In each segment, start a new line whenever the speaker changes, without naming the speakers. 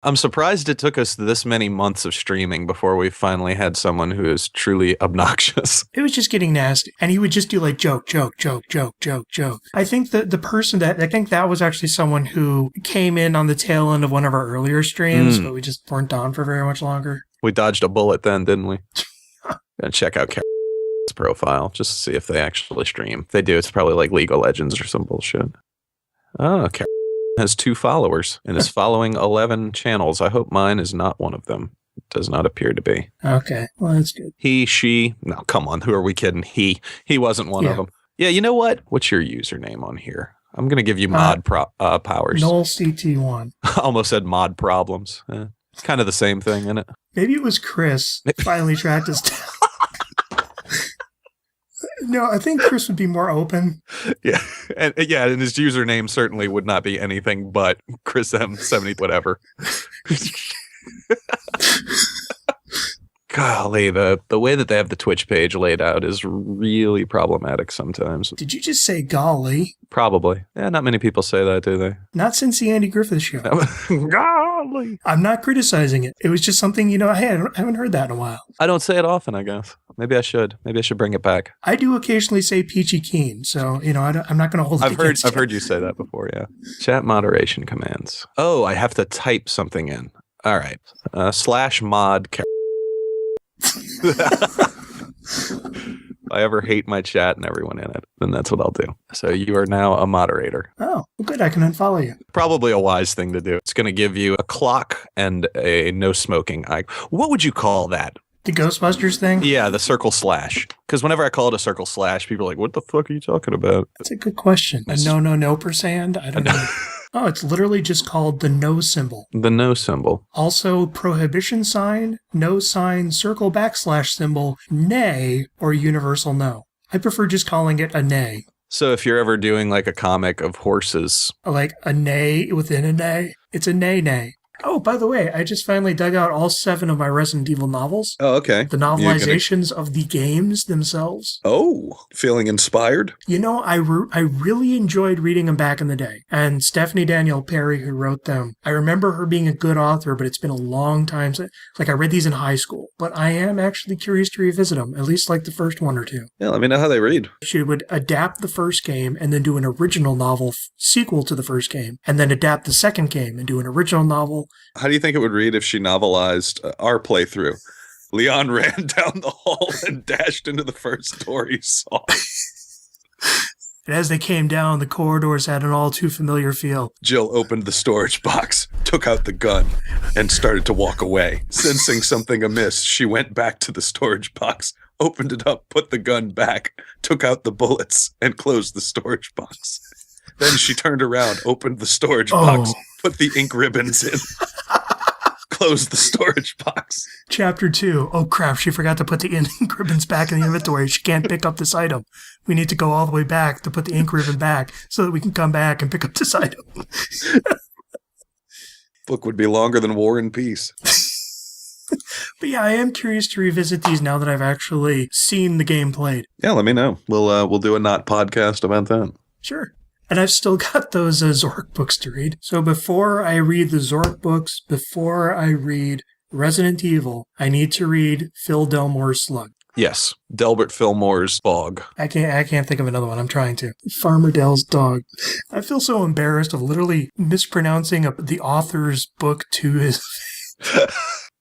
I'm surprised it took us this many months of streaming before we finally had someone who is truly obnoxious.
It was just getting nasty. And he would just do like joke. I think that the person I think that was actually someone who came in on the tail end of one of our earlier streams, but we just weren't on for very much longer.
We dodged a bullet then, didn't we? Gonna check out Karen's profile just to see if they actually stream. If they do, it's probably like League of Legends or some bullshit. Oh, Karen has 2 followers and is following 11 channels. I hope mine is not one of them. It does not appear to be.
Okay, well, that's good.
He, she, no, come on. Who are we kidding? He wasn't one of them. Yeah, you know what? What's your username on here? I'm going to give you mod powers.
NoelCT1.
Almost said mod problems. It's kind of the same thing, isn't it?
Maybe it was Chris finally tracked us down. No, I think Chris would be more open.
Yeah, and his username certainly would not be anything but Chris M70 whatever. Golly, the way that they have the Twitch page laid out is really problematic sometimes.
Did you just say golly?
Probably. Yeah, not many people say that, do they?
Not since the Andy Griffith Show.
Golly.
I'm not criticizing it. It was just something, hey, I haven't heard that in a while.
I don't say it often, I guess. Maybe I should. Maybe I should bring it back.
I do occasionally say peachy keen, so, I'm not going to hold it against you.
I've heard you say that before, yeah. Chat moderation commands. Oh, I have to type something in. All right. /mod. If I ever hate my chat and everyone in it, then that's what I'll do. So you are now a moderator.
Oh, well, good. I can unfollow you.
Probably a wise thing to do. It's going to give you a clock and a no smoking icon. What would you call that?
The Ghostbusters thing?
Yeah, the circle slash. Because whenever I call it a circle slash, people are like, what the fuck are you talking about?
That's a good question. A no percent? I don't know. Oh, it's literally just called the no symbol.
The no symbol.
Also, prohibition sign, no sign, circle / symbol, nay, or universal no. I prefer just calling it a nay.
So if you're ever doing like a comic of horses.
Like a nay within a nay, it's a nay. Oh, by the way, I just finally dug out all 7 of my Resident Evil novels.
Oh, okay.
The novelizations of the games themselves.
Oh, feeling inspired?
I really enjoyed reading them back in the day. And Stephanie Danielle Perry, who wrote them, I remember her being a good author, but it's been a long time since, I read these in high school. But I am actually curious to revisit them, at least the first 1 or 2.
Yeah, let me know how they read.
She would adapt the first game and then do an original novel sequel to the first game, and then adapt the second game and do an original novel.
How do you think it would read if she novelized our playthrough? Leon ran down the hall and dashed into the first door he saw.
And as they came down, the corridors had an all too familiar feel.
Jill opened the storage box, took out the gun, and started to walk away. Sensing something amiss, she went back to the storage box, opened it up, put the gun back, took out the bullets, and closed the storage box. Then she turned around, opened the storage box, put the ink ribbons in, closed the storage box.
Chapter 2. Oh crap, she forgot to put the ink ribbons back in the inventory. She can't pick up this item. We need to go all the way back to put the ink ribbon back so that we can come back and pick up this item.
Book would be longer than War and Peace.
But yeah, I am curious to revisit these now that I've actually seen the game played.
Yeah, let me know. We'll do a not podcast about that.
Sure. And I've still got those Zork books to read. So before I read the Zork books, before I read Resident Evil, I need to read Phil Delmore's Slug.
Yes, Delbert Fillmore's Bog.
I can't think of another one. I'm trying to. Farmer Dell's Dog. I feel so embarrassed of literally mispronouncing the author's book to his...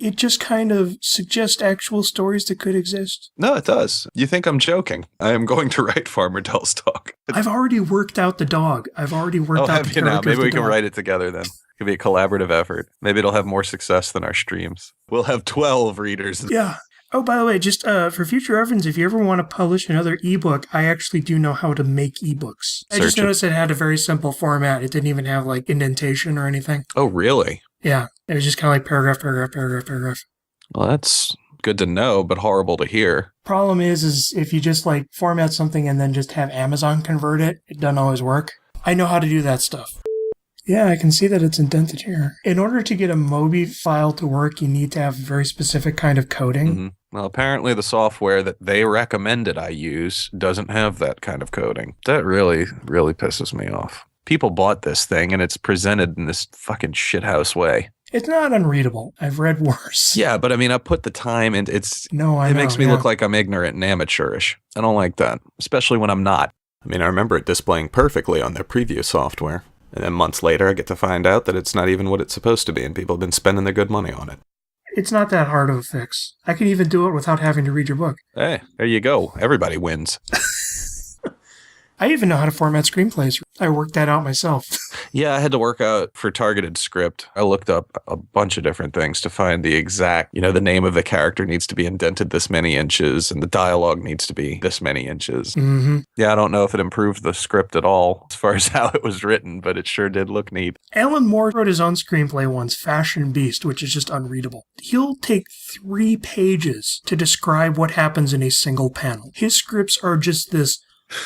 It just kind of suggests actual stories that could exist.
No, it does. You think I'm joking. I am going to write Farmer Dell's Dog.
I've already worked out the dog. I've already worked out the character
now. Maybe we can
dog.
write it together then. It could be a collaborative effort. Maybe it'll have more success than our streams. We'll have 12 readers.
Yeah. Oh, by the way, just for future reference, if you ever want to publish another ebook, I actually do know how to make ebooks. I just noticed it had a very simple format. It didn't even have indentation or anything.
Oh, really?
Yeah. It was just kind of paragraph.
Well, that's good to know, but horrible to hear.
Problem is if you just format something and then just have Amazon convert it, it doesn't always work. I know how to do that stuff. Yeah, I can see that it's indented here. In order to get a Mobi file to work, you need to have a very specific kind of coding.
Mm-hmm. Well, apparently the software that they recommended I use doesn't have that kind of coding. That really, really pisses me off. People bought this thing and it's presented in this fucking shithouse way.
It's not unreadable. I've read worse.
Yeah, but I mean, I put the time and it makes me look like I'm ignorant and amateurish. I don't like that, especially when I'm not. I mean, I remember it displaying perfectly on their preview software. And then months later, I get to find out that it's not even what it's supposed to be, and people have been spending their good money on it.
It's not that hard of a fix. I can even do it without having to read your book.
Hey, there you go. Everybody wins.
I even know how to format screenplays. I worked that out myself.
Yeah, I had to work out for targeted script. I looked up a bunch of different things to find the exact, the name of the character needs to be indented this many inches and the dialogue needs to be this many inches.
Mm-hmm.
Yeah, I don't know if it improved the script at all as far as how it was written, but it sure did look neat.
Alan Moore wrote his own screenplay once, Fashion Beast, which is just unreadable. He'll take 3 pages to describe what happens in a single panel. His scripts are just this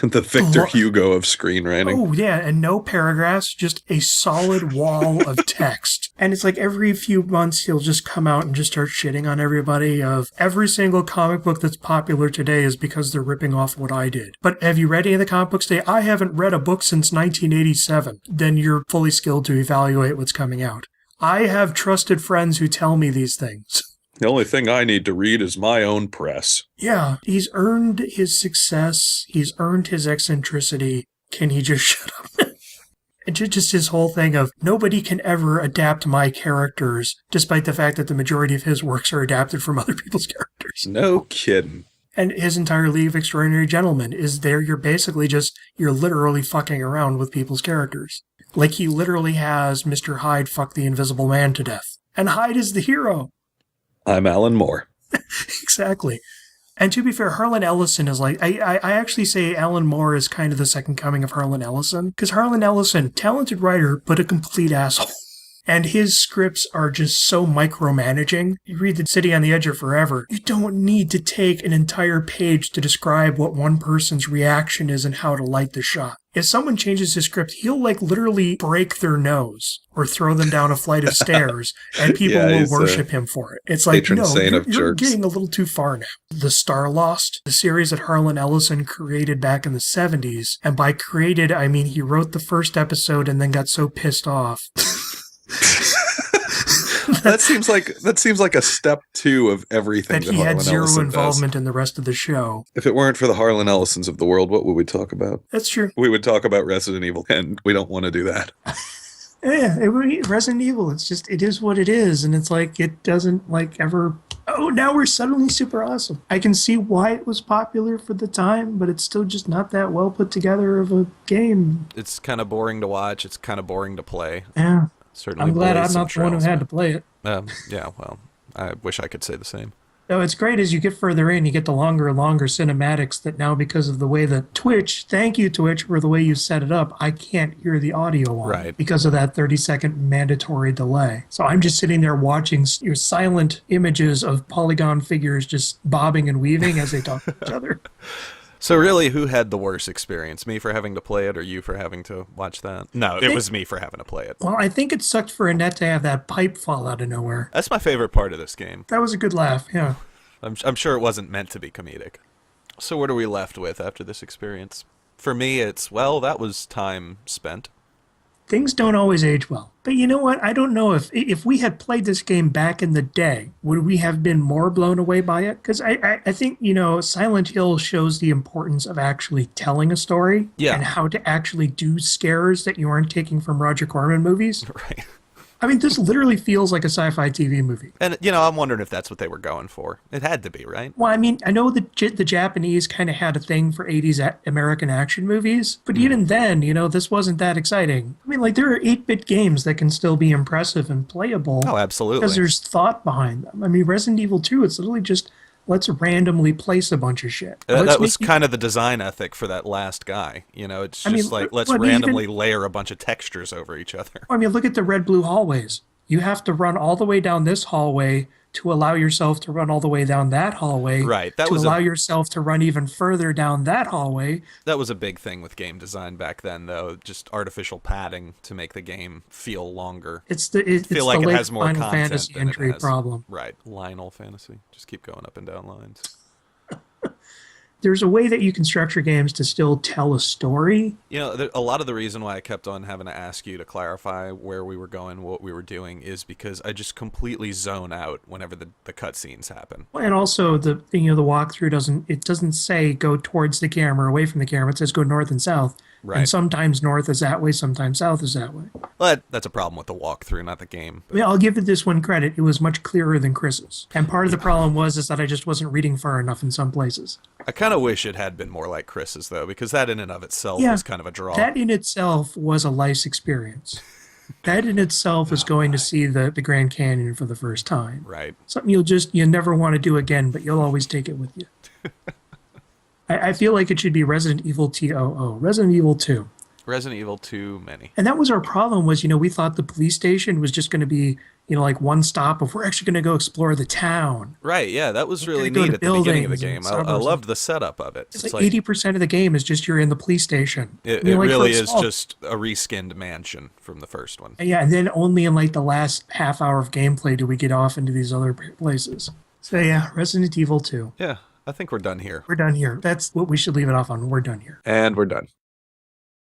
the Victor Hugo of screenwriting.
Oh, yeah, and no paragraphs, just a solid wall of text. And it's like every few months he'll just come out and just start shitting on everybody of every single comic book that's popular today is because they're ripping off what I did. But have you read any of the comic books today? I haven't read a book since 1987. Then you're fully skilled to evaluate what's coming out. I have trusted friends who tell me these things.
The only thing I need to read is my own press.
Yeah, he's earned his success. He's earned his eccentricity. Can he just shut up? And just his whole thing of nobody can ever adapt my characters, despite the fact that the majority of his works are adapted from other people's characters.
No kidding.
And his entire League of Extraordinary Gentlemen is there. You're literally fucking around with people's characters. Like he literally has Mr. Hyde fuck the Invisible Man to death. And Hyde is the hero.
I'm Alan Moore.
Exactly. And to be fair, Harlan Ellison is like, I actually say Alan Moore is kind of the second coming of Harlan Ellison. Because Harlan Ellison, talented writer, but a complete asshole. And his scripts are just so micromanaging. You read The City on the Edge of Forever. You don't need to take an entire page to describe what one person's reaction is and how to light the shot. If someone changes his script, he'll literally break their nose or throw them down a flight of stairs and people will worship him for it. It's like, no, you're getting a little too far now. The Star Lost, the series that Harlan Ellison created back in the 70s. And by created, I mean he wrote the first episode and then got so pissed off.
That seems like a step 2 of everything that
he had
Harlan
zero
Ellison
involvement
does.
in the rest of the show.
If it weren't for the Harlan Ellisons of the world, what would we talk about?
That's true.
We would talk about Resident Evil, and we don't want to do that.
Yeah, Resident Evil. It is what it is, and it's like it doesn't ever. Oh, now we're suddenly super awesome. I can see why it was popular for the time, but it's still just not that well put together of a game.
It's kind of boring to watch. It's kind of boring to play.
Yeah.
Certainly
I'm glad I'm not the one who had to play it.
Yeah, well, I wish I could say the same.
No, it's great as you get further in, you get the longer and longer cinematics that now, because of the way that Twitch, thank you Twitch for the way you set it up, I can't hear the audio on it because of that 30-second mandatory delay. So I'm just sitting there watching your silent images of polygon figures just bobbing and weaving as they talk to each other.
So really, who had the worst experience? Me for having to play it or you for having to watch that? No, it was me for having to play it.
Well, I think it sucked for Annette to have that pipe fall out of nowhere.
That's my favorite part of this game.
That was a good laugh, yeah.
I'm sure it wasn't meant to be comedic. So what are we left with after this experience? For me, it's, that was time spent.
Things don't always age well. But you know what? I don't know if we had played this game back in the day, would we have been more blown away by it? Because I think, Silent Hill shows the importance of actually telling a story and how to actually do scares that you aren't taking from Roger Corman movies.
Right.
I mean, this literally feels like a sci-fi TV movie.
And, I'm wondering if that's what they were going for. It had to be, right?
Well, I mean, I know the Japanese kind of had a thing for 80s American action movies, but even then, this wasn't that exciting. I mean, there are 8-bit games that can still be impressive and playable.
Oh, absolutely.
Because there's thought behind them. I mean, Resident Evil 2, it's literally just, let's randomly place a bunch of shit.
That was kind of the design ethic for that last guy. It's just let's randomly layer a bunch of textures over each other.
I mean, look at the red-blue hallways. You have to run all the way down this hallway to allow yourself to run all the way down that hallway.
Right.
Yourself to run even further down that hallway.
That was a big thing with game design back then, though. Just artificial padding to make the game feel longer.
It's the late
has more
Final
content
Fantasy
than
entry problem.
Right. Lionel Fantasy. Just keep going up and down lines.
There's a way that you can structure games to still tell a story.
A lot of the reason why I kept on having to ask you to clarify where we were going, what we were doing, is because I just completely zone out whenever the cutscenes happen.
And also the walkthrough doesn't say go towards the camera, away from the camera. It says go north and south.
Right.
And sometimes north is that way, sometimes south is that way.
Well, that's a problem with the walkthrough, not the game.
I mean, I'll give it this one credit. It was much clearer than Chris's. And part of the problem was that I just wasn't reading far enough in some places.
I kind of wish it had been more like Chris's, though, because that in and of itself was kind of a draw.
That in itself was a life's experience. That in itself is going to see the Grand Canyon for the first time.
Right.
Something you never want to do again, but you'll always take it with you. I feel like it should be Resident Evil TOO. Resident Evil 2.
Resident Evil 2 many.
And that was our problem was, we thought the police station was just going to be, like one stop if we're actually going to go explore the town.
Right, yeah, that was really neat at the beginning of the game. I loved the setup of it.
It's like 80% of the game is just you're in the police station.
It really is just a reskinned mansion from the first one.
Yeah, and then only in like the last half hour of gameplay do we get off into these other places. So yeah, Resident Evil 2.
Yeah, I think we're done here.
We're done here. That's what we should leave it off on. We're done here.
And we're done.